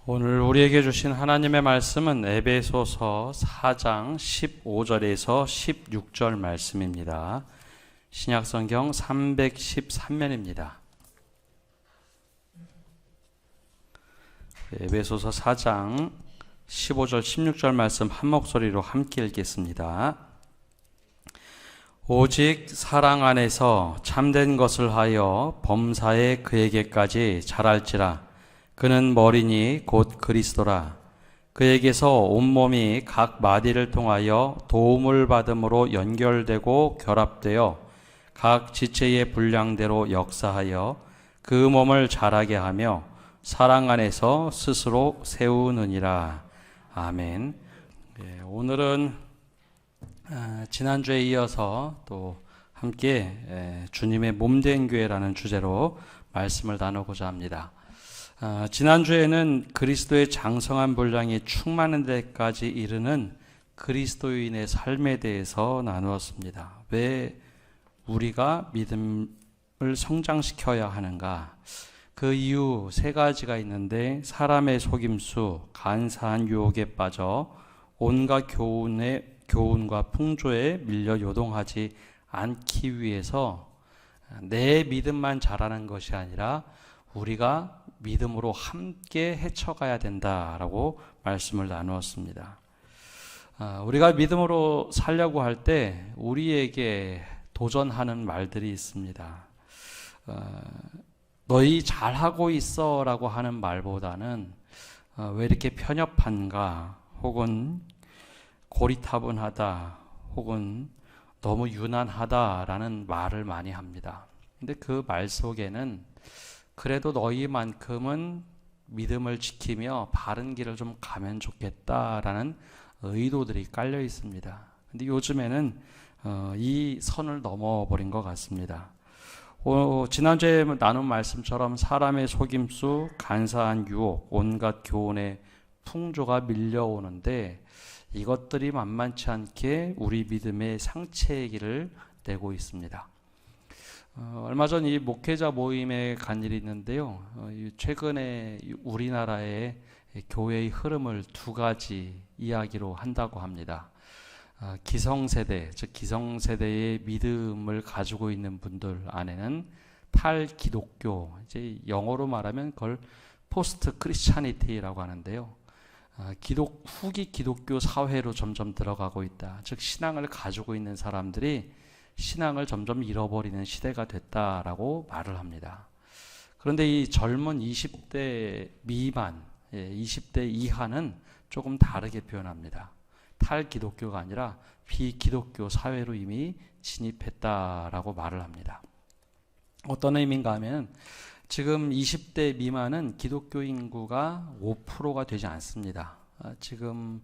오늘 우리에게 주신 하나님의 말씀은 에베소서 4장 15절에서 16절 말씀입니다. 신약성경 313면입니다. 에베소서 4장 15절 16절 말씀 한 목소리로 함께 읽겠습니다. 오직 사랑 안에서 참된 것을 하여 범사에 그에게까지 자랄지라. 그는 머리니 곧 그리스도라. 그에게서 온몸이 각 마디를 통하여 도움을 받음으로 연결되고 결합되어 각 지체의 분량대로 역사하여 그 몸을 자라게 하며 사랑 안에서 스스로 세우느니라. 아멘. 오늘은 지난주에 이어서 또 함께 주님의 몸된 교회라는 주제로 말씀을 나누고자 합니다. 지난주에는 그리스도의 장성한 분량이 충만한 데까지 이르는 그리스도인의 삶에 대해서 나누었습니다. 왜 우리가 믿음을 성장시켜야 하는가? 그 이유 세 가지가 있는데, 사람의 속임수, 간사한 유혹에 빠져 온갖 교훈과 풍조에 밀려 요동하지 않기 위해서 내 믿음만 자라는 것이 아니라 우리가 믿음으로 함께 헤쳐가야 된다라고 말씀을 나누었습니다. 우리가 믿음으로 살려고 할 때 우리에게 도전하는 말들이 있습니다. 너희 잘하고 있어 라고 하는 말보다는 왜 이렇게 편협한가, 혹은 고리타분하다, 혹은 너무 유난하다라는 말을 많이 합니다. 근데 그 말 속에는 그래도 너희만큼은 믿음을 지키며 바른 길을 좀 가면 좋겠다라는 의도들이 깔려 있습니다. 근데 요즘에는 이 선을 넘어버린 것 같습니다. 지난주에 나눈 말씀처럼 사람의 속임수, 간사한 유혹, 온갖 교훈의 풍조가 밀려오는데 이것들이 만만치 않게 우리 믿음의 상체의 길을 내고 있습니다. 얼마 전 이 목회자 모임에 간 일이 있는데요. 최근에 우리나라의 교회의 흐름을 두 가지 이야기로 한다고 합니다. 기성세대, 즉 기성세대의 믿음을 가지고 있는 분들 안에는 탈기독교, 이제 영어로 말하면 그걸 포스트 크리스찬이티라고 하는데요. 후기 기독교 사회로 점점 들어가고 있다. 즉 신앙을 가지고 있는 사람들이 신앙을 점점 잃어버리는 시대가 됐다라고 말을 합니다. 그런데 이 젊은 20대 미만, 20대 이하는 조금 다르게 표현합니다. 탈기독교가 아니라 비기독교 사회로 이미 진입했다라고 말을 합니다. 어떤 의미인가 하면 지금 20대 미만은 기독교 인구가 5%가 되지 않습니다. 지금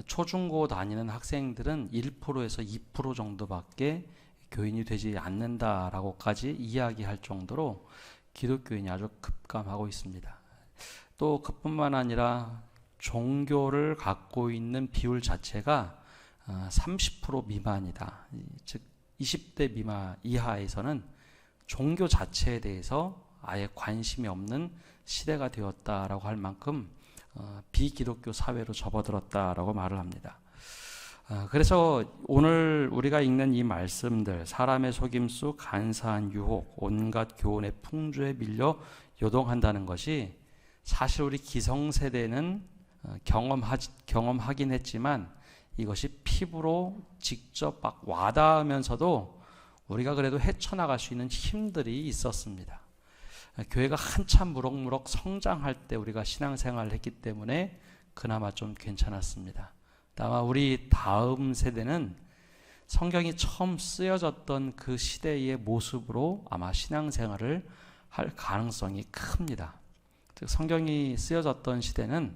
초중고 다니는 학생들은 1%에서 2% 정도밖에 교인이 되지 않는다라고까지 이야기할 정도로 기독교인이 아주 급감하고 있습니다. 또 그뿐만 아니라 종교를 갖고 있는 비율 자체가 30% 미만이다. 즉 20대 미만 이하에서는 종교 자체에 대해서 아예 관심이 없는 시대가 되었다라고 할 만큼 비기독교 사회로 접어들었다라고 말을 합니다. 그래서 오늘 우리가 읽는 이 말씀들, 사람의 속임수, 간사한 유혹, 온갖 교훈의 풍조에 밀려 요동한다는 것이 사실 우리 기성세대는 경험하긴 했지만 이것이 피부로 직접 막 와닿으면서도 우리가 그래도 헤쳐나갈 수 있는 힘들이 있었습니다. 교회가 한참 무럭무럭 성장할 때 우리가 신앙생활을 했기 때문에 그나마 좀 괜찮았습니다. 아마 우리 다음 세대는 성경이 처음 쓰여졌던 그 시대의 모습으로 아마 신앙생활을 할 가능성이 큽니다. 즉 성경이 쓰여졌던 시대는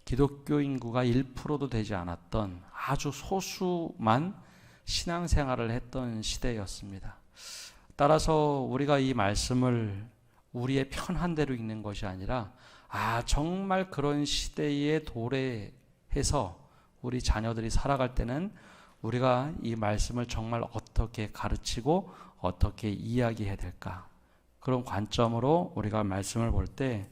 기독교 인구가 1%도 되지 않았던 아주 소수만 신앙생활을 했던 시대였습니다. 따라서 우리가 이 말씀을 우리의 편한 대로 읽는 것이 아니라 정말 그런 시대에 도래해서 우리 자녀들이 살아갈 때는 우리가 이 말씀을 정말 어떻게 가르치고 어떻게 이야기해야 될까, 그런 관점으로 우리가 말씀을 볼 때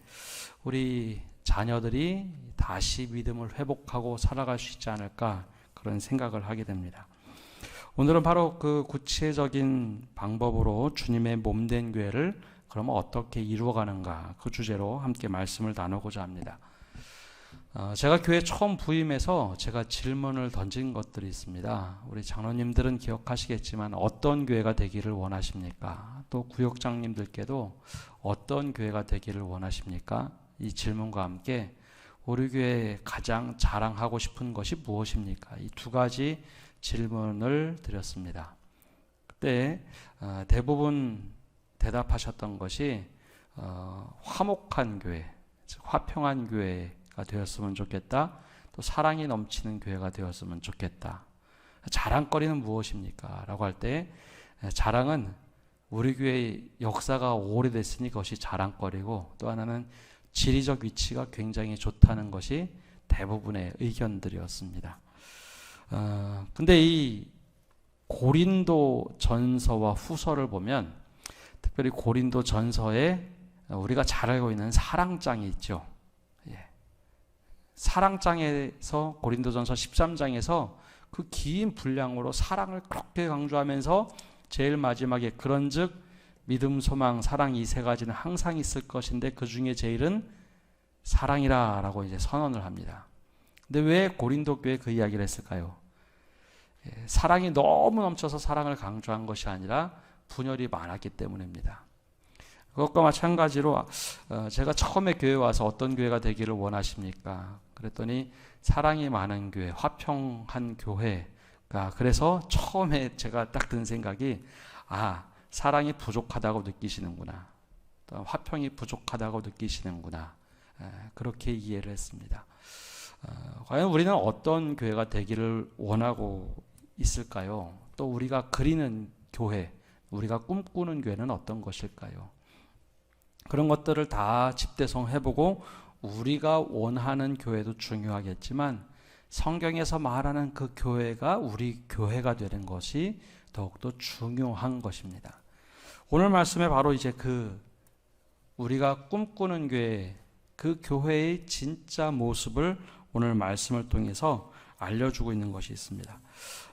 우리 자녀들이 다시 믿음을 회복하고 살아갈 수 있지 않을까 그런 생각을 하게 됩니다. 오늘은 바로 그 구체적인 방법으로 주님의 몸된 교회를 그러면 어떻게 이루어가는가 그 주제로 함께 말씀을 나누고자 합니다. 제가 교회 처음 부임해서 제가 질문을 던진 것들이 있습니다. 우리 장로님들은 기억하시겠지만 어떤 교회가 되기를 원하십니까? 또 구역장님들께도 어떤 교회가 되기를 원하십니까? 이 질문과 함께 우리 교회에 가장 자랑하고 싶은 것이 무엇입니까? 이 두 가지 질문을 드렸습니다. 그때 대부분 대답하셨던 것이 화목한 교회, 즉 화평한 교회가 되었으면 좋겠다. 또 사랑이 넘치는 교회가 되었으면 좋겠다. 자랑거리는 무엇입니까? 라고 할 때 자랑은 우리 교회의 역사가 오래됐으니 그것이 자랑거리고, 또 하나는 지리적 위치가 굉장히 좋다는 것이 대부분의 의견들이었습니다. 근데 이 고린도 전서와 후서를 보면, 특별히 고린도 전서에 우리가 잘 알고 있는 사랑장이 있죠. 사랑장에서 고린도전서 13장에서 그 긴 분량으로 사랑을 그렇게 강조하면서 제일 마지막에 그런즉 믿음, 소망, 사랑 이 세 가지는 항상 있을 것인데 그 중에 제일은 사랑이라라고 이제 선언을 합니다. 근데 왜 고린도 교회에 그 이야기를 했을까요? 사랑이 너무 넘쳐서 사랑을 강조한 것이 아니라 분열이 많았기 때문입니다. 그것과 마찬가지로 제가 처음에 교회에 와서 어떤 교회가 되기를 원하십니까? 그랬더니 사랑이 많은 교회, 화평한 교회가, 그래서 처음에 제가 딱 든 생각이 사랑이 부족하다고 느끼시는구나, 또 화평이 부족하다고 느끼시는구나, 그렇게 이해를 했습니다. 과연 우리는 어떤 교회가 되기를 원하고 있을까요? 또 우리가 그리는 교회, 우리가 꿈꾸는 교회는 어떤 것일까요? 그런 것들을 다 집대성해보고 우리가 원하는 교회도 중요하겠지만 성경에서 말하는 그 교회가 우리 교회가 되는 것이 더욱더 중요한 것입니다. 오늘 말씀에 바로 이제 우리가 꿈꾸는 교회, 그 교회의 진짜 모습을 오늘 말씀을 통해서 알려주고 있는 것이 있습니다.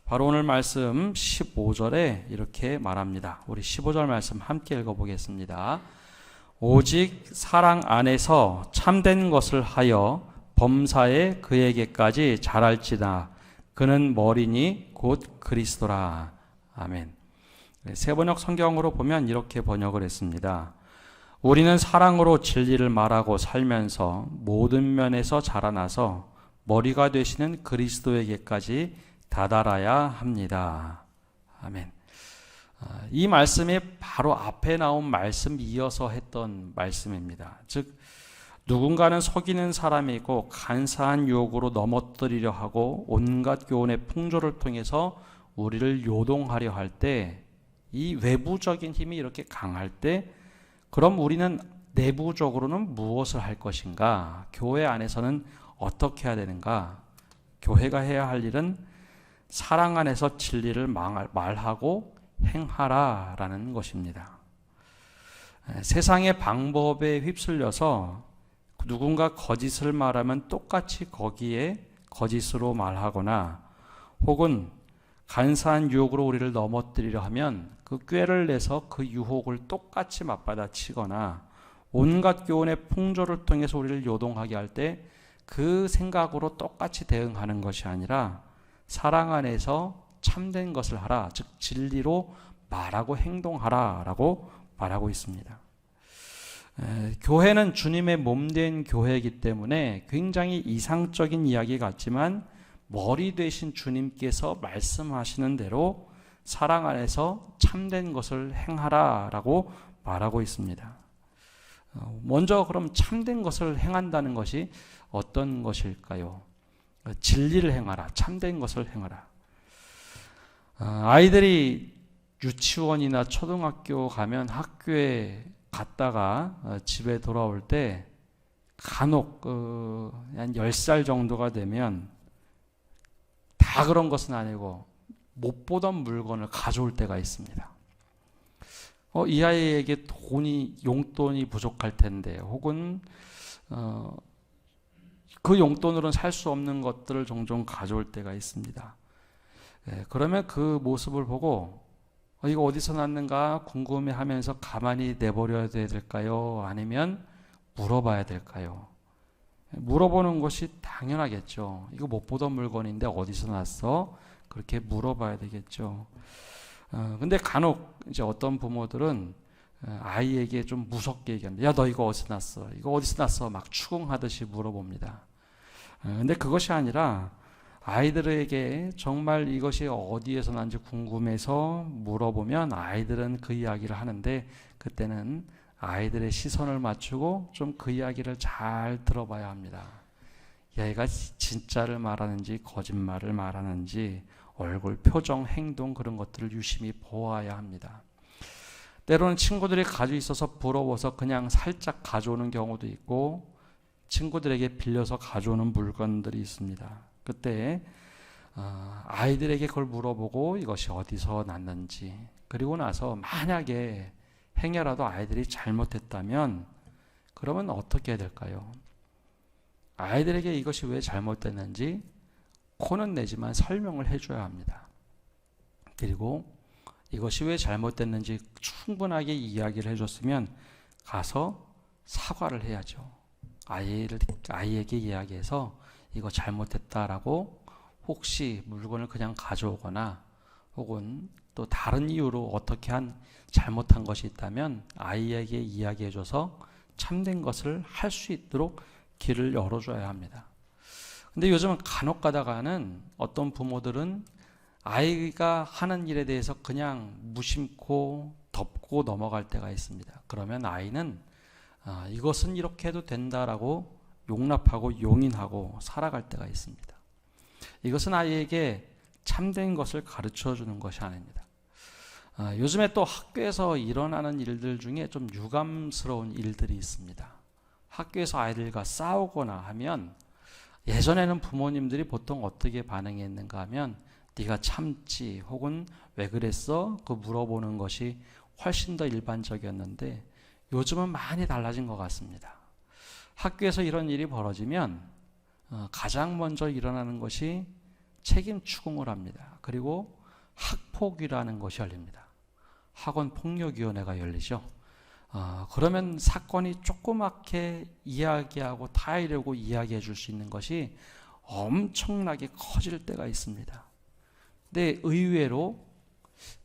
바로 오늘 말씀 15절에 이렇게 말합니다. 우리 15절 말씀 함께 읽어보겠습니다. 오직 사랑 안에서 참된 것을 하여 범사에 그에게까지 자랄지다. 그는 머리니 곧 그리스도라. 아멘. 세번역 성경으로 보면 이렇게 번역을 했습니다. 우리는 사랑으로 진리를 말하고 살면서 모든 면에서 자라나서 머리가 되시는 그리스도에게까지 다다라야 합니다. 아멘. 이 말씀이 바로 앞에 나온 말씀 이어서 했던 말씀입니다. 즉 누군가는 속이는 사람이고 간사한 유혹으로 넘어뜨리려 하고 온갖 교훈의 풍조를 통해서 우리를 요동하려 할 때, 이 외부적인 힘이 이렇게 강할 때, 그럼 우리는 내부적으로는 무엇을 할 것인가? 교회 안에서는 어떻게 해야 되는가? 교회가 해야 할 일은 사랑 안에서 진리를 말하고 행하라라는 것입니다. 세상의 방법에 휩쓸려서 누군가 거짓을 말하면 똑같이 거기에 거짓으로 말하거나, 혹은 간사한 유혹으로 우리를 넘어뜨리려 하면 그 꾀를 내서 그 유혹을 똑같이 맞받아치거나, 온갖 교훈의 풍조를 통해서 우리를 요동하게 할 때 그 생각으로 똑같이 대응하는 것이 아니라 사랑 안에서 참된 것을 하라, 즉 진리로 말하고 행동하라 라고 말하고 있습니다. 교회는 주님의 몸된 교회이기 때문에 굉장히 이상적인 이야기 같지만 머리 되신 주님께서 말씀하시는 대로 사랑 안에서 참된 것을 행하라 라고 말하고 있습니다. 먼저 그럼 참된 것을 행한다는 것이 어떤 것일까요? 진리를 행하라, 참된 것을 행하라. 아이들이 유치원이나 초등학교 가면 학교에 갔다가 집에 돌아올 때 간혹 한 10살 정도가 되면 다 그런 것은 아니고 못 보던 물건을 가져올 때가 있습니다. 이 아이에게 용돈이 부족할 텐데, 혹은 그 용돈으로는 살 수 없는 것들을 종종 가져올 때가 있습니다. 그러면 그 모습을 보고 이거 어디서 났는가 궁금해하면서 가만히 내버려야 될까요? 아니면 물어봐야 될까요? 물어보는 것이 당연하겠죠. 이거 못 보던 물건인데 어디서 났어? 그렇게 물어봐야 되겠죠. 근데 간혹 이제 어떤 부모들은 아이에게 좀 무섭게 얘기합니다. 야, 너 이거 어디서 났어? 이거 어디서 났어? 막 추궁하듯이 물어봅니다. 근데 그것이 아니라 아이들에게 정말 이것이 어디에서 난지 궁금해서 물어보면 아이들은 그 이야기를 하는데 그때는 아이들의 시선을 맞추고 좀 그 이야기를 잘 들어봐야 합니다. 얘가 진짜를 말하는지 거짓말을 말하는지 얼굴 표정, 행동 그런 것들을 유심히 보아야 합니다. 때로는 친구들이 가지고 있어서 부러워서 그냥 살짝 가져오는 경우도 있고 친구들에게 빌려서 가져오는 물건들이 있습니다. 그때 아이들에게 그걸 물어보고 이것이 어디서 났는지 그리고 나서 만약에 행여라도 아이들이 잘못했다면 그러면 어떻게 해야 될까요? 아이들에게 이것이 왜 잘못됐는지 코는 내지만 설명을 해줘야 합니다. 그리고 이것이 왜 잘못됐는지 충분하게 이야기를 해줬으면 가서 사과를 해야죠. 아이에게 이야기해서 이거 잘못했다라고 혹시 물건을 그냥 가져오거나 혹은 또 다른 이유로 어떻게 잘못한 것이 있다면 아이에게 이야기해줘서 참된 것을 할 수 있도록 길을 열어줘야 합니다. 근데 요즘은 간혹 가다가는 어떤 부모들은 아이가 하는 일에 대해서 그냥 무심코 덮고 넘어갈 때가 있습니다. 그러면 아이는 이것은 이렇게 해도 된다라고 용납하고 용인하고 살아갈 때가 있습니다. 이것은 아이에게 참된 것을 가르쳐 주는 것이 아닙니다. 요즘에 또 학교에서 일어나는 일들 중에 좀 유감스러운 일들이 있습니다. 학교에서 아이들과 싸우거나 하면 예전에는 부모님들이 보통 어떻게 반응했는가 하면 네가 참지 혹은 왜 그랬어? 그 물어보는 것이 훨씬 더 일반적이었는데 요즘은 많이 달라진 것 같습니다. 학교에서 이런 일이 벌어지면 가장 먼저 일어나는 것이 책임 추궁을 합니다. 그리고 학폭이라는 것이 열립니다. 학원폭력위원회가 열리죠. 그러면 사건이 조그맣게 이야기하고 타이르고 이야기해 줄 수 있는 것이 엄청나게 커질 때가 있습니다. 근데 의외로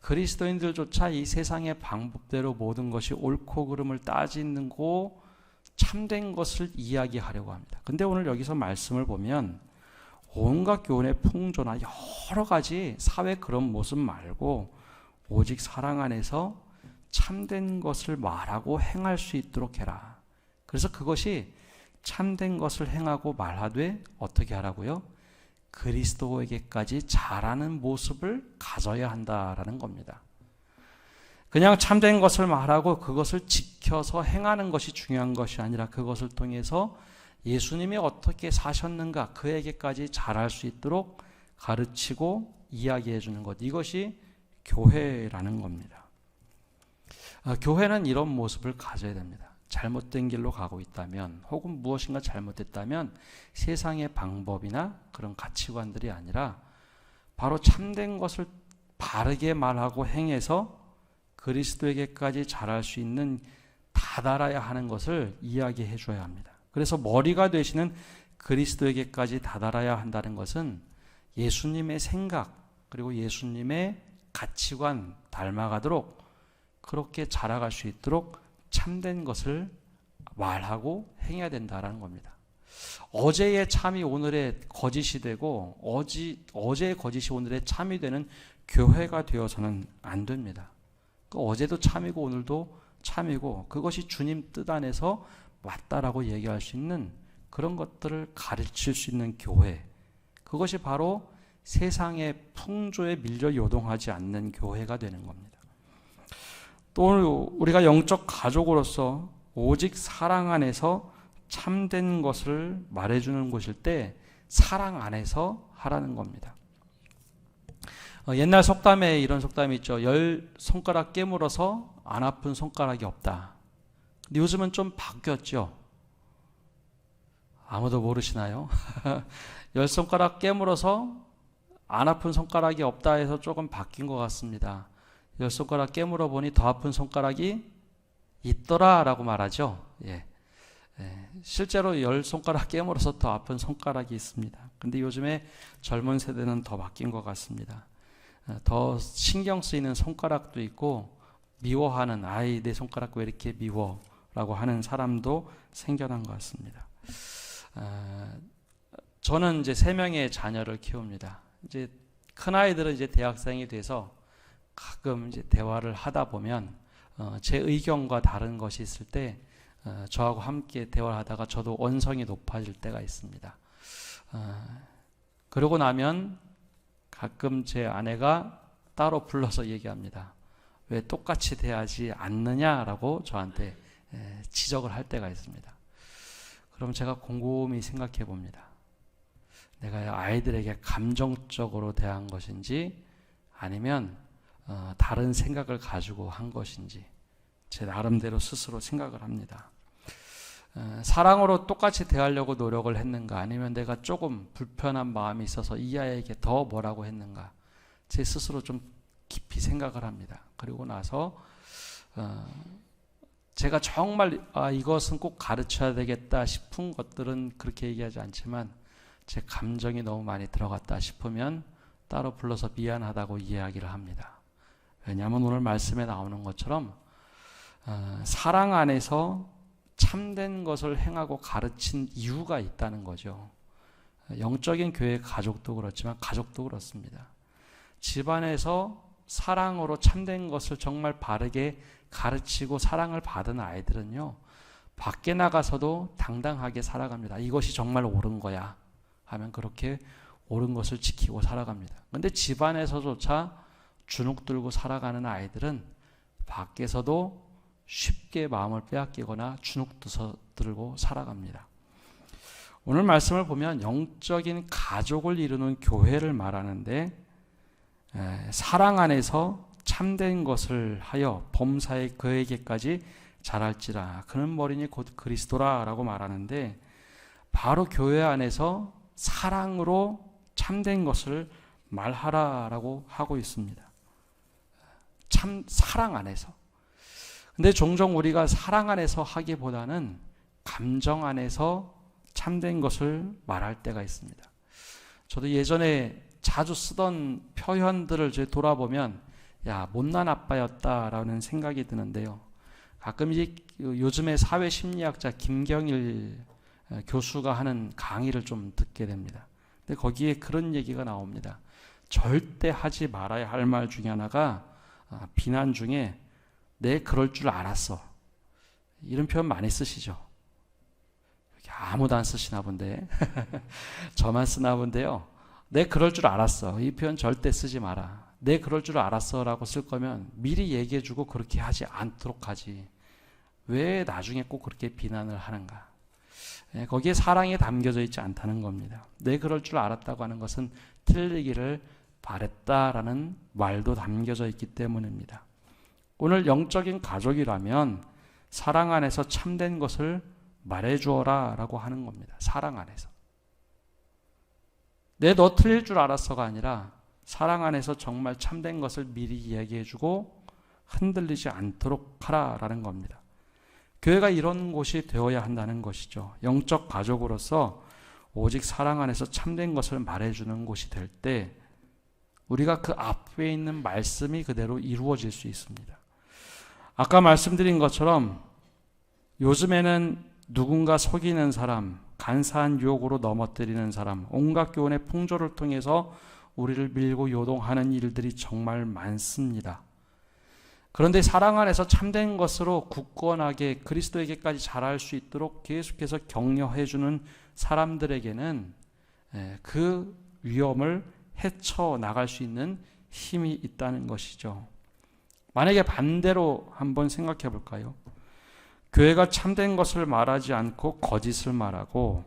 그리스도인들조차 이 세상의 방법대로 모든 것이 옳고 그름을 따지고 참된 것을 이야기하려고 합니다. 근데 오늘 여기서 말씀을 보면 온갖 교훈의 풍조나 여러 가지 사회 그런 모습 말고 오직 사랑 안에서 참된 것을 말하고 행할 수 있도록 해라. 그래서 그것이 참된 것을 행하고 말하되 어떻게 하라고요? 그리스도에게까지 자라는 모습을 가져야 한다라는 겁니다. 그냥 참된 것을 말하고 그것을 지켜서 행하는 것이 중요한 것이 아니라 그것을 통해서 예수님이 어떻게 사셨는가 그에게까지 자랄 수 있도록 가르치고 이야기해 주는 것, 이것이 교회라는 겁니다. 교회는 이런 모습을 가져야 됩니다. 잘못된 길로 가고 있다면 혹은 무엇인가 잘못됐다면 세상의 방법이나 그런 가치관들이 아니라 바로 참된 것을 바르게 말하고 행해서 그리스도에게까지 자랄 수 있는 다다라야 하는 것을 이야기해 줘야 합니다. 그래서 머리가 되시는 그리스도에게까지 다다라야 한다는 것은 예수님의 생각 그리고 예수님의 가치관 닮아가도록 그렇게 자라갈 수 있도록 참된 것을 말하고 행해야 된다는 겁니다. 어제의 참이 오늘의 거짓이 되고 어제의 거짓이 오늘의 참이 되는 교회가 되어서는 안 됩니다. 어제도 참이고 오늘도 참이고 그것이 주님 뜻 안에서 맞다라고 얘기할 수 있는 그런 것들을 가르칠 수 있는 교회, 그것이 바로 세상의 풍조에 밀려 요동하지 않는 교회가 되는 겁니다. 또 우리가 영적 가족으로서 오직 사랑 안에서 참된 것을 말해주는 곳일 때 사랑 안에서 하라는 겁니다. 옛날 속담에 이런 속담이 있죠. 10손가락 깨물어서 안 아픈 손가락이 없다. 근데 요즘은 좀 바뀌었죠. 아무도 모르시나요? 열 손가락 깨물어서 안 아픈 손가락이 없다 해서 조금 바뀐 것 같습니다. 열 손가락 깨물어 보니 더 아픈 손가락이 있더라 라고 말하죠. 예. 실제로 열 손가락 깨물어서 더 아픈 손가락이 있습니다. 근데 요즘에 젊은 세대는 더 바뀐 것 같습니다. 더 신경 쓰이는 손가락도 있고, 미워하는, 아이 내 손가락 왜 이렇게 미워 라고 하는 사람도 생겨난 것 같습니다. 저는 이제 3명의 자녀를 키웁니다. 이제 큰 아이들은 이제 대학생이 돼서 가끔 이제 대화를 하다 보면 제 의견과 다른 것이 있을 때 저하고 함께 대화를 하다가 저도 언성이 높아질 때가 있습니다. 그러고 나면 가끔 제 아내가 따로 불러서 얘기합니다. 왜 똑같이 대하지 않느냐라고 저한테 지적을 할 때가 있습니다. 그럼 제가 곰곰이 생각해 봅니다. 내가 아이들에게 감정적으로 대한 것인지 아니면 다른 생각을 가지고 한 것인지 제 나름대로 스스로 생각을 합니다. 사랑으로 똑같이 대하려고 노력을 했는가, 아니면 내가 조금 불편한 마음이 있어서 이 아이에게 더 뭐라고 했는가, 제 스스로 좀 깊이 생각을 합니다. 그리고 나서 제가 정말 이것은 꼭 가르쳐야 되겠다 싶은 것들은 그렇게 얘기하지 않지만, 제 감정이 너무 많이 들어갔다 싶으면 따로 불러서 미안하다고 이야기를 합니다. 왜냐하면 오늘 말씀에 나오는 것처럼 사랑 안에서 참된 것을 행하고 가르친 이유가 있다는 거죠. 영적인 교회 가족도 그렇지만 가족도 그렇습니다. 집안에서 사랑으로 참된 것을 정말 바르게 가르치고 사랑을 받은 아이들은요, 밖에 나가서도 당당하게 살아갑니다. 이것이 정말 옳은 거야 하면 그렇게 옳은 것을 지키고 살아갑니다. 그런데 집안에서조차 주눅 들고 살아가는 아이들은 밖에서도 쉽게 마음을 빼앗기거나 주눅 들고 살아갑니다. 오늘 말씀을 보면 영적인 가족을 이루는 교회를 말하는데, 사랑 안에서 참된 것을 하여 범사에 그에게까지 자랄지라, 그는 머리니 곧 그리스도라 라고 말하는데, 바로 교회 안에서 사랑으로 참된 것을 말하라 라고 하고 있습니다. 참 사랑 안에서. 근데 종종 우리가 사랑 안에서 하기보다는 감정 안에서 참된 것을 말할 때가 있습니다. 저도 예전에 자주 쓰던 표현들을 돌아보면 야, 못난 아빠였다라는 생각이 드는데요. 가끔 이제 요즘에 사회심리학자 김경일 교수가 하는 강의를 좀 듣게 됩니다. 근데 거기에 그런 얘기가 나옵니다. 절대 하지 말아야 할 말 중에 하나가 비난 중에 내 그럴 줄 알았어. 이런 표현 많이 쓰시죠? 아무도 안 쓰시나 본데 저만 쓰나 본데요. 내 그럴 줄 알았어. 이 표현 절대 쓰지 마라. 내 그럴 줄 알았어 라고 쓸 거면 미리 얘기해주고 그렇게 하지 않도록 하지. 왜 나중에 꼭 그렇게 비난을 하는가. 거기에 사랑이 담겨져 있지 않다는 겁니다. 내 그럴 줄 알았다고 하는 것은 틀리기를 바랬다라는 말도 담겨져 있기 때문입니다. 오늘 영적인 가족이라면 사랑 안에서 참된 것을 말해주어라 라고 하는 겁니다. 사랑 안에서. 내 너 틀릴 줄 알았어가 아니라 사랑 안에서 정말 참된 것을 미리 얘기해주고 흔들리지 않도록 하라라는 겁니다. 교회가 이런 곳이 되어야 한다는 것이죠. 영적 가족으로서 오직 사랑 안에서 참된 것을 말해주는 곳이 될 때 우리가 그 앞에 있는 말씀이 그대로 이루어질 수 있습니다. 아까 말씀드린 것처럼 요즘에는 누군가 속이는 사람, 간사한 유혹으로 넘어뜨리는 사람, 온갖 교훈의 풍조를 통해서 우리를 밀고 요동하는 일들이 정말 많습니다. 그런데 사랑 안에서 참된 것으로 굳건하게 그리스도에게까지 자랄 수 있도록 계속해서 격려해주는 사람들에게는 그 위험을 헤쳐나갈 수 있는 힘이 있다는 것이죠. 만약에 반대로 한번 생각해 볼까요? 교회가 참된 것을 말하지 않고 거짓을 말하고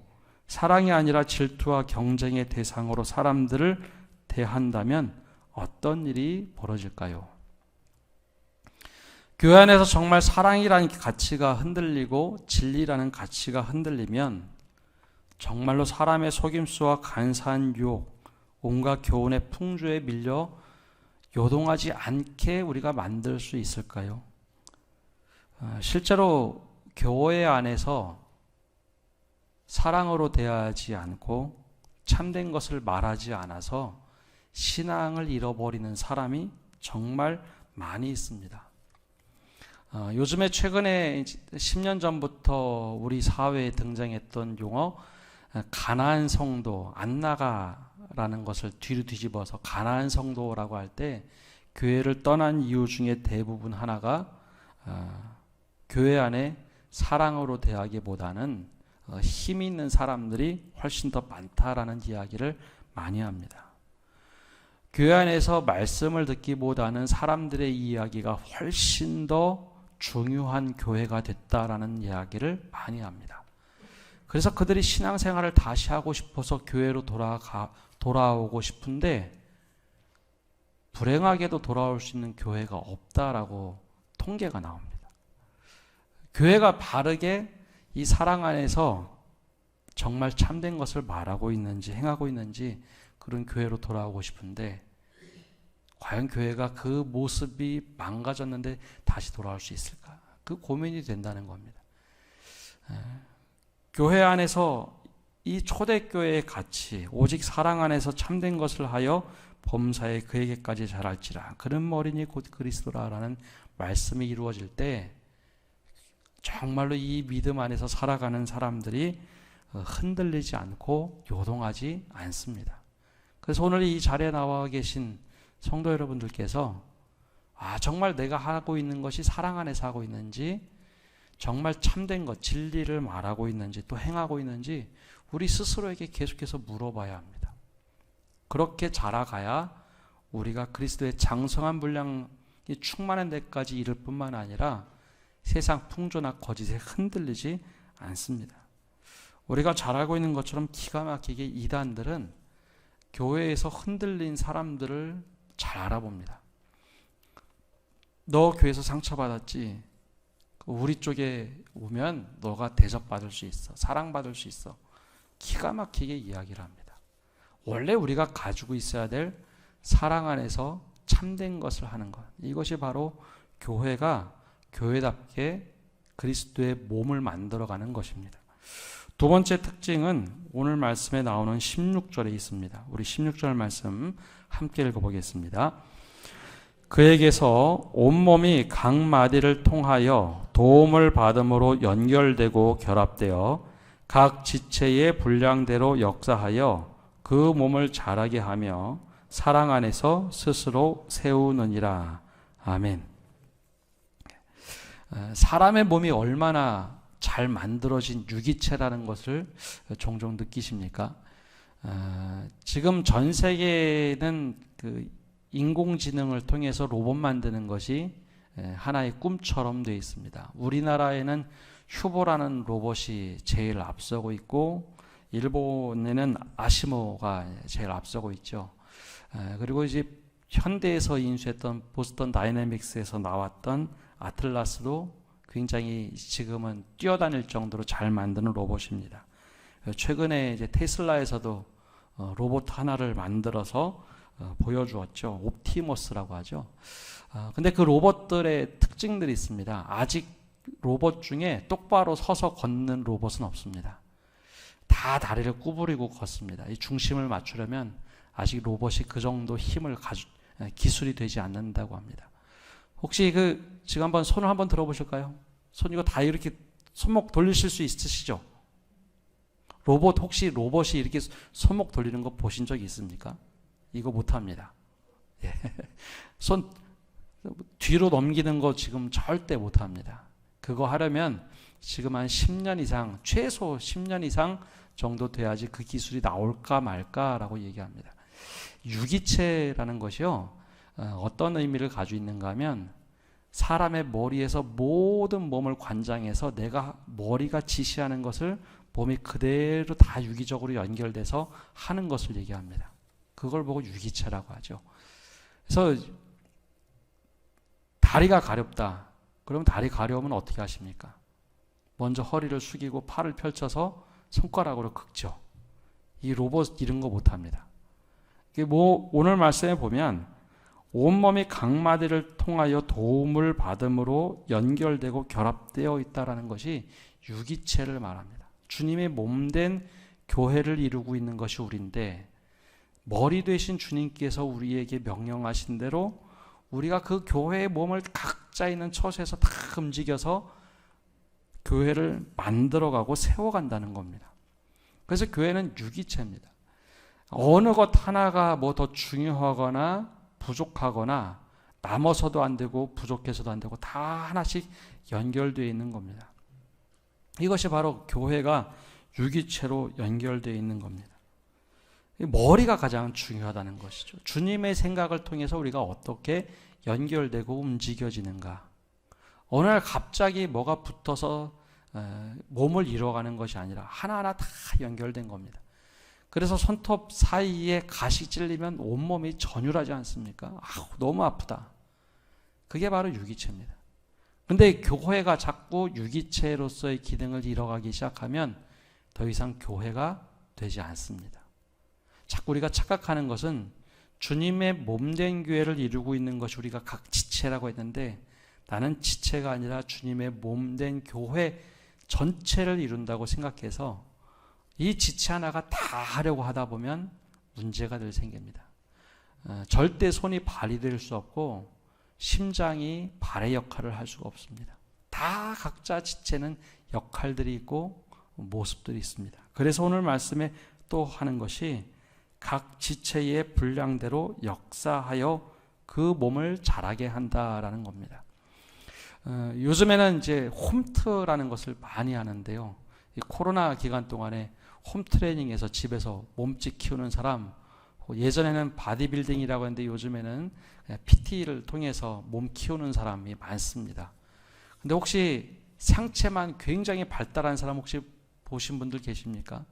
사랑이 아니라 질투와 경쟁의 대상으로 사람들을 대한다면 어떤 일이 벌어질까요? 교회 안에서 정말 사랑이라는 가치가 흔들리고 진리라는 가치가 흔들리면 정말로 사람의 속임수와 간사한 유혹, 온갖 교훈의 풍조에 밀려 요동하지 않게 우리가 만들 수 있을까요? 실제로 교회 안에서 사랑으로 대하지 않고 참된 것을 말하지 않아서 신앙을 잃어버리는 사람이 정말 많이 있습니다. 요즘에 최근에 10년 전부터 우리 사회에 등장했던 용어 가나안 성도, 안 나가라는 것을 뒤로 뒤집어서 가나안 성도라고 할 때 교회를 떠난 이유 중에 대부분 하나가 교회 안에 사랑으로 대하기보다는 힘 있는 사람들이 훨씬 더 많다라는 이야기를 많이 합니다. 교회 안에서 말씀을 듣기보다는 사람들의 이야기가 훨씬 더 중요한 교회가 됐다라는 이야기를 많이 합니다. 그래서 그들이 신앙생활을 다시 하고 싶어서 교회로 돌아오고 싶은데 불행하게도 돌아올 수 있는 교회가 없다라고 통계가 나옵니다. 교회가 바르게 이 사랑 안에서 정말 참된 것을 말하고 있는지 행하고 있는지 그런 교회로 돌아오고 싶은데 과연 교회가 그 모습이 망가졌는데 다시 돌아올 수 있을까? 그 고민이 된다는 겁니다. 교회 안에서 이 초대교회의 가치, 오직 사랑 안에서 참된 것을 하여 범사에 그에게까지 자랄지라. 그런 어린이 곧 그리스도라라는 말씀이 이루어질 때 정말로 이 믿음 안에서 살아가는 사람들이 흔들리지 않고 요동하지 않습니다. 그래서 오늘 이 자리에 나와 계신 성도 여러분들께서 정말 내가 하고 있는 것이 사랑 안에서 하고 있는지, 정말 참된 것, 진리를 말하고 있는지, 또 행하고 있는지 우리 스스로에게 계속해서 물어봐야 합니다. 그렇게 자라가야 우리가 그리스도의 장성한 분량이 충만한 데까지 이를 뿐만 아니라 세상 풍조나 거짓에 흔들리지 않습니다. 우리가 잘 알고 있는 것처럼 기가 막히게 이단들은 교회에서 흔들린 사람들을 잘 알아봅니다. 너 교회에서 상처받았지? 우리 쪽에 오면 너가 대접받을 수 있어. 사랑받을 수 있어. 기가 막히게 이야기를 합니다. 원래 우리가 가지고 있어야 될 사랑 안에서 참된 것을 하는 것. 이것이 바로 교회가 교회답게 그리스도의 몸을 만들어가는 것입니다. 두 번째 특징은 오늘 말씀에 나오는 16절에 있습니다. 우리 16절 말씀 함께 읽어보겠습니다. 그에게서 온몸이 각 마디를 통하여 도움을 받음으로 연결되고 결합되어 각 지체의 분량대로 역사하여 그 몸을 자라게 하며 사랑 안에서 스스로 세우느니라. 아멘. 사람의 몸이 얼마나 잘 만들어진 유기체라는 것을 종종 느끼십니까? 지금 전 세계는 그 인공지능을 통해서 로봇 만드는 것이 하나의 꿈처럼 되어 있습니다. 우리나라에는 휴보라는 로봇이 제일 앞서고 있고 일본에는 아시모가 제일 앞서고 있죠. 그리고 이제 현대에서 인수했던 보스턴 다이내믹스에서 나왔던 아틀라스도 굉장히 지금은 뛰어다닐 정도로 잘 만드는 로봇입니다. 최근에 이제 테슬라에서도 로봇 하나를 만들어서 보여주었죠. 옵티머스라고 하죠. 근데 그 로봇들의 특징들이 있습니다. 아직 로봇 중에 똑바로 서서 걷는 로봇은 없습니다. 다 다리를 구부리고 걷습니다. 이 중심을 맞추려면 아직 로봇이 그 정도 힘을 기술이 되지 않는다고 합니다. 혹시 지금 한번 손을 한번 들어보실까요? 손 이거 다 이렇게 손목 돌리실 수 있으시죠? 혹시 로봇이 이렇게 손목 돌리는 거 보신 적 있습니까? 이거 못합니다. 예. 손 뒤로 넘기는 거 지금 절대 못합니다. 그거 하려면 지금 한 10년 이상, 최소 10년 이상 정도 돼야지 그 기술이 나올까 말까라고 얘기합니다. 유기체라는 것이요, 어떤 의미를 가지고 있는가 하면 사람의 머리에서 모든 몸을 관장해서 내가 머리가 지시하는 것을 몸이 그대로 다 유기적으로 연결돼서 하는 것을 얘기합니다. 그걸 보고 유기체라고 하죠. 그래서 다리가 가렵다. 그러면 다리 가려우면 어떻게 하십니까? 먼저 허리를 숙이고 팔을 펼쳐서 손가락으로 긁죠. 이 로봇 이런 거 못합니다. 오늘 말씀에 보면 온몸이 각마디를 통하여 도움을 받음으로 연결되고 결합되어 있다는 것이 유기체를 말합니다. 주님의 몸된 교회를 이루고 있는 것이 우리인데, 머리 되신 주님께서 우리에게 명령하신 대로 우리가 그 교회의 몸을 각자 있는 처소에서 다 움직여서 교회를 만들어가고 세워간다는 겁니다. 그래서 교회는 유기체입니다. 어느 것 하나가 뭐 더 중요하거나 부족하거나 남아서도 안 되고 부족해서도 안 되고 다 하나씩 연결되어 있는 겁니다. 이것이 바로 교회가 유기체로 연결되어 있는 겁니다. 머리가 가장 중요하다는 것이죠. 주님의 생각을 통해서 우리가 어떻게 연결되고 움직여지는가. 어느 날 갑자기 뭐가 붙어서 몸을 이뤄가는 것이 아니라 하나하나 다 연결된 겁니다. 그래서 손톱 사이에 가시 찔리면 온몸이 전율하지 않습니까? 너무 아프다. 그게 바로 유기체입니다. 근데 교회가 자꾸 유기체로서의 기능을 이뤄가기 시작하면 더 이상 교회가 되지 않습니다. 자꾸 우리가 착각하는 것은 주님의 몸된 교회를 이루고 있는 것이 우리가 각 지체라고 했는데, 나는 지체가 아니라 주님의 몸된 교회 전체를 이룬다고 생각해서 이 지체 하나가 다 하려고 하다 보면 문제가 늘 생깁니다. 절대 손이 발이 될 수 없고 심장이 발의 역할을 할 수가 없습니다. 다 각자 지체는 역할들이 있고 모습들이 있습니다. 그래서 오늘 말씀에 또 하는 것이 각 지체의 분량대로 역사하여 그 몸을 자라게 한다라는 겁니다. 요즘에는 이제 홈트라는 것을 많이 하는데요. 이 코로나 기간 동안에 홈트레이닝에서 집에서 몸집 키우는 사람, 예전에는 바디빌딩이라고 했는데 요즘에는 PT를 통해서 몸 키우는 사람이 많습니다. 근데 혹시 상체만 굉장히 발달한 사람 혹시 보신 분들 계십니까?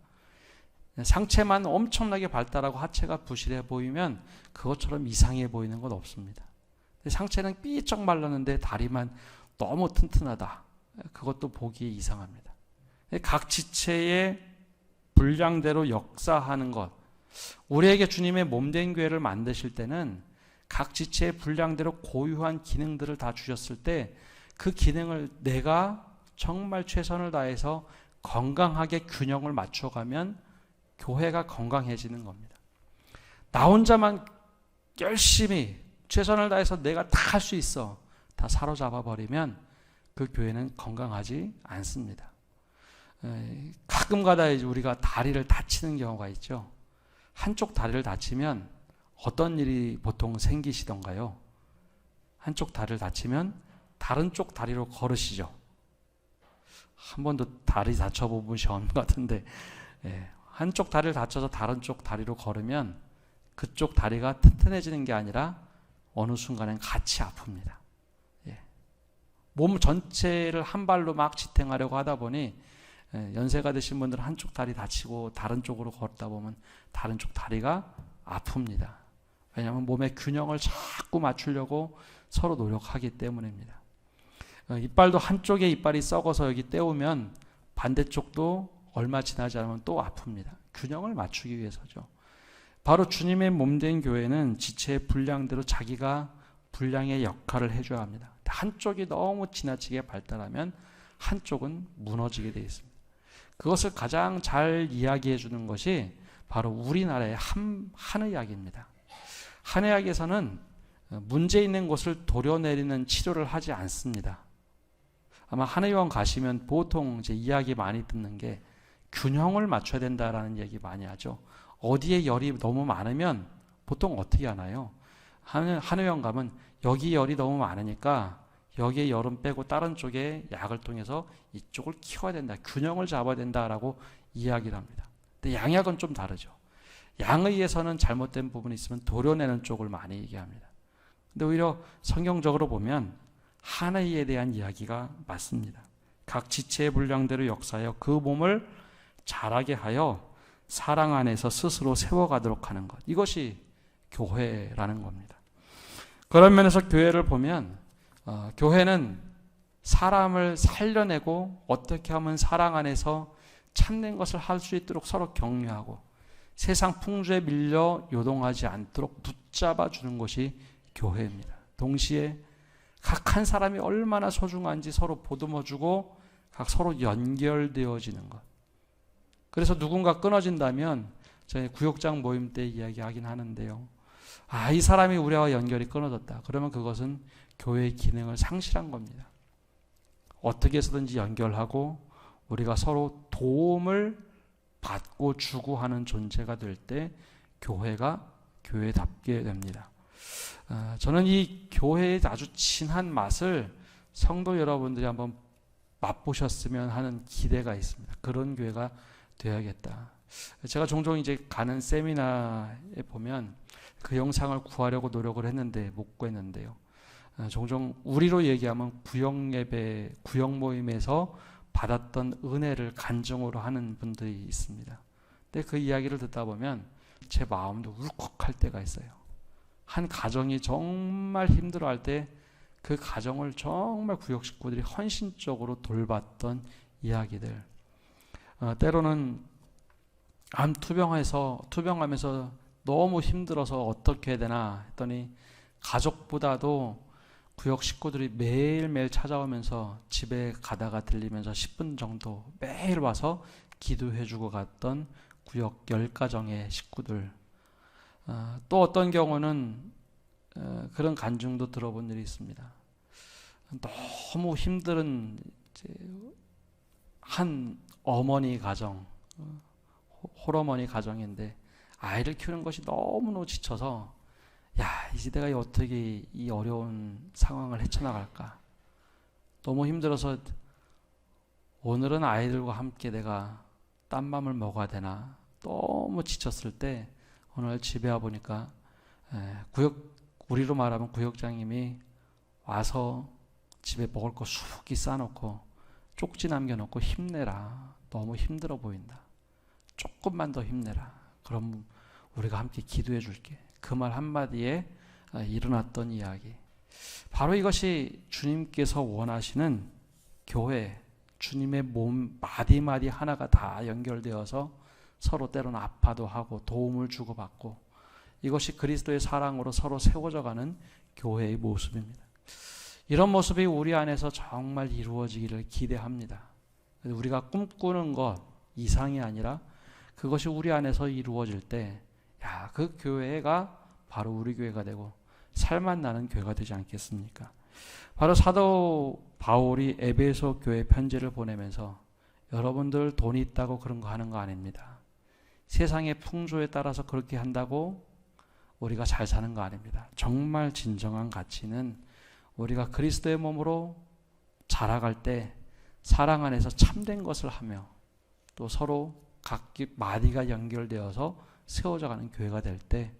상체만 엄청나게 발달하고 하체가 부실해 보이면 그것처럼 이상해 보이는 건 없습니다. 상체는 삐쩍 말랐는데 다리만 너무 튼튼하다. 그것도 보기 이상합니다. 각 지체의 분량대로 역사하는 것. 우리에게 주님의 몸된 교회를 만드실 때는 각 지체의 분량대로 고유한 기능들을 다 주셨을 때 그 기능을 내가 정말 최선을 다해서 건강하게 균형을 맞춰가면 교회가 건강해지는 겁니다. 나 혼자만 열심히 최선을 다해서 내가 다 할 수 있어. 다 사로잡아 버리면 그 교회는 건강하지 않습니다. 가끔가다 우리가 다리를 다치는 경우가 있죠. 한쪽 다리를 다치면 어떤 일이 보통 생기시던가요? 한쪽 다리를 다치면 다른 쪽 다리로 걸으시죠. 한 번도 다리 다쳐보신 것 같은데, 한쪽 다리를 다쳐서 다른 쪽 다리로 걸으면 그쪽 다리가 튼튼해지는 게 아니라 어느 순간엔 같이 아픕니다. 몸 전체를 한 발로 막 지탱하려고 하다 보니 연세가 드신 분들은 한쪽 다리 다치고 다른 쪽으로 걷다 보면 다른 쪽 다리가 아픕니다. 왜냐하면 몸의 균형을 자꾸 맞추려고 서로 노력하기 때문입니다. 이빨도 한쪽에 이빨이 썩어서 여기 떼우면 반대쪽도 얼마 지나지 않으면 또 아픕니다. 균형을 맞추기 위해서죠. 바로 주님의 몸된 교회는 지체의 분량대로 자기가 분량의 역할을 해줘야 합니다. 한쪽이 너무 지나치게 발달하면 한쪽은 무너지게 되어 있습니다. 그것을 가장 잘 이야기해 주는 것이 바로 우리나라의 한의학입니다. 한의학에서는 문제 있는 곳을 도려내리는 치료를 하지 않습니다. 아마 한의원 가시면 보통 이제 이야기 많이 듣는 게 균형을 맞춰야 된다라는 얘기 많이 하죠. 어디에 열이 너무 많으면 보통 어떻게 하나요? 한의원 가면 여기 열이 너무 많으니까 여기에 열은 빼고 다른 쪽에 약을 통해서 이쪽을 키워야 된다. 균형을 잡아야 된다라고 이야기를 합니다. 근데 양약은 좀 다르죠. 양의에서는 잘못된 부분이 있으면 도려내는 쪽을 많이 얘기합니다. 근데 오히려 성경적으로 보면 한의에 대한 이야기가 맞습니다. 각 지체의 분량대로 역사하여 그 몸을 자라게 하여 사랑 안에서 스스로 세워가도록 하는 것. 이것이 교회라는 겁니다. 그런 면에서 교회를 보면 교회는 사람을 살려내고 어떻게 하면 사랑 안에서 참된 것을 할 수 있도록 서로 격려하고 세상 풍조에 밀려 요동하지 않도록 붙잡아 주는 것이 교회입니다. 동시에 각 한 사람이 얼마나 소중한지 서로 보듬어주고 각 서로 연결되어지는 것. 그래서 누군가 끊어진다면 저희 구역장 모임 때 이야기하긴 하는데요. 이 사람이 우리와 연결이 끊어졌다. 그러면 그것은 교회의 기능을 상실한 겁니다. 어떻게 해서든지 연결하고 우리가 서로 도움을 받고 주고 하는 존재가 될 때 교회가 교회답게 됩니다. 저는 이 교회의 아주 진한 맛을 성도 여러분들이 한번 맛보셨으면 하는 기대가 있습니다. 그런 교회가 되어야겠다. 제가 종종 이제 가는 세미나에 보면 그 영상을 구하려고 노력을 했는데 못 구했는데요. 종종 우리로 얘기하면 구역 예배, 구역 모임에서 받았던 은혜를 간증으로 하는 분들이 있습니다. 근데 그 이야기를 듣다 보면 제 마음도 울컥할 때가 있어요. 한 가정이 정말 힘들어할 때 그 가정을 정말 구역 식구들이 헌신적으로 돌봤던 이야기들. 때로는 암 투병하면서 너무 힘들어서 어떻게 해야 되나 했더니 가족보다도 구역 식구들이 매일매일 찾아오면서 집에 가다가 들리면서 10분 정도 매일 와서 기도해주고 갔던 구역 10가정의 식구들. 또 어떤 경우는 그런 간증도 들어본 일이 있습니다. 너무 힘든 한 어머니 가정, 홀어머니 가정인데 아이를 키우는 것이 너무너무 지쳐서 이제 내가 어떻게 이 어려운 상황을 헤쳐나갈까? 너무 힘들어서 오늘은 아이들과 함께 내가 딴맘을 먹어야 되나? 너무 지쳤을 때 어느 날 집에 와보니까 우리로 말하면 구역장님이 와서 집에 먹을 거 수북히 싸놓고 쪽지 남겨놓고 힘내라. 너무 힘들어 보인다. 조금만 더 힘내라. 그럼 우리가 함께 기도해 줄게. 그 말 한마디에 일어났던 이야기. 바로 이것이 주님께서 원하시는 교회, 주님의 몸 마디마디 하나가 다 연결되어서 서로 때로는 아파도 하고 도움을 주고받고 이것이 그리스도의 사랑으로 서로 세워져 가는 교회의 모습입니다. 이런 모습이 우리 안에서 정말 이루어지기를 기대합니다. 우리가 꿈꾸는 것 이상이 아니라 그것이 우리 안에서 이루어질 때 그 교회가 바로 우리 교회가 되고 살맛 나는 교회가 되지 않겠습니까? 바로 사도 바울이 에베소 교회 편지를 보내면서 여러분들 돈이 있다고 그런 거 하는 거 아닙니다. 세상의 풍조에 따라서 그렇게 한다고 우리가 잘 사는 거 아닙니다. 정말 진정한 가치는 우리가 그리스도의 몸으로 자라갈 때 사랑 안에서 참된 것을 하며 또 서로 각기 마디가 연결되어서 세워져가는 교회가 될 때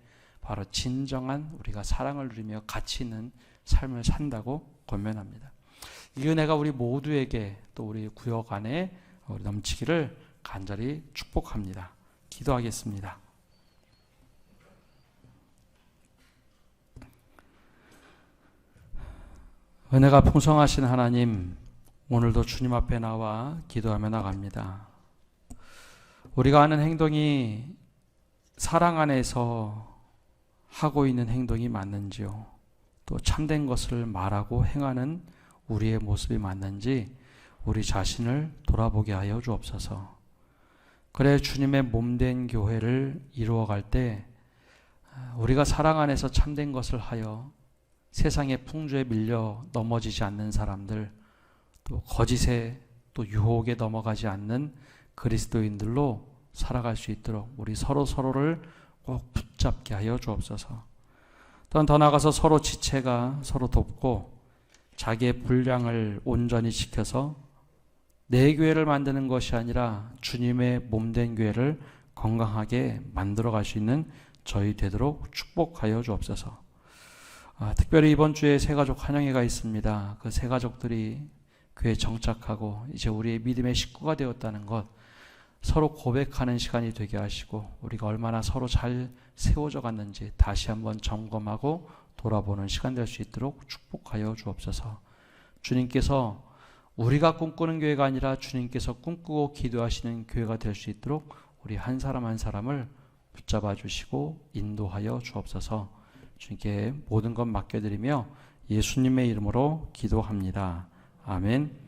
바로 진정한 우리가 사랑을 누리며 가치 있는 삶을 산다고 권면합니다. 이 은혜가 우리 모두에게 또 우리 구역 안에 넘치기를 간절히 축복합니다. 기도하겠습니다. 은혜가 풍성하신 하나님, 오늘도 주님 앞에 나와 기도하며 나갑니다. 우리가 하는 행동이 사랑 안에서 하고 있는 행동이 맞는지요? 또 참된 것을 말하고 행하는 우리의 모습이 맞는지 우리 자신을 돌아보게 하여 주옵소서. 그래 주님의 몸된 교회를 이루어갈 때 우리가 사랑 안에서 참된 것을 하여 세상의 풍조에 밀려 넘어지지 않는 사람들, 또 거짓에 또 유혹에 넘어가지 않는 그리스도인들로 살아갈 수 있도록 우리 서로를 꼭 붙잡게 하여 주옵소서. 또한 더 나아가서 서로 지체가 서로 돕고 자기의 분량을 온전히 지켜서 내 교회를 만드는 것이 아니라 주님의 몸된 교회를 건강하게 만들어갈 수 있는 저희 되도록 축복하여 주옵소서. 특별히 이번 주에 새가족 환영회가 있습니다. 그 새가족들이 교회에 정착하고 이제 우리의 믿음의 식구가 되었다는 것 서로 고백하는 시간이 되게 하시고 우리가 얼마나 서로 잘 세워져 갔는지 다시 한번 점검하고 돌아보는 시간 될 수 있도록 축복하여 주옵소서. 주님께서 우리가 꿈꾸는 교회가 아니라 주님께서 꿈꾸고 기도하시는 교회가 될 수 있도록 우리 한 사람 한 사람을 붙잡아 주시고 인도하여 주옵소서. 주님께 모든 것 맡겨드리며 예수님의 이름으로 기도합니다. 아멘.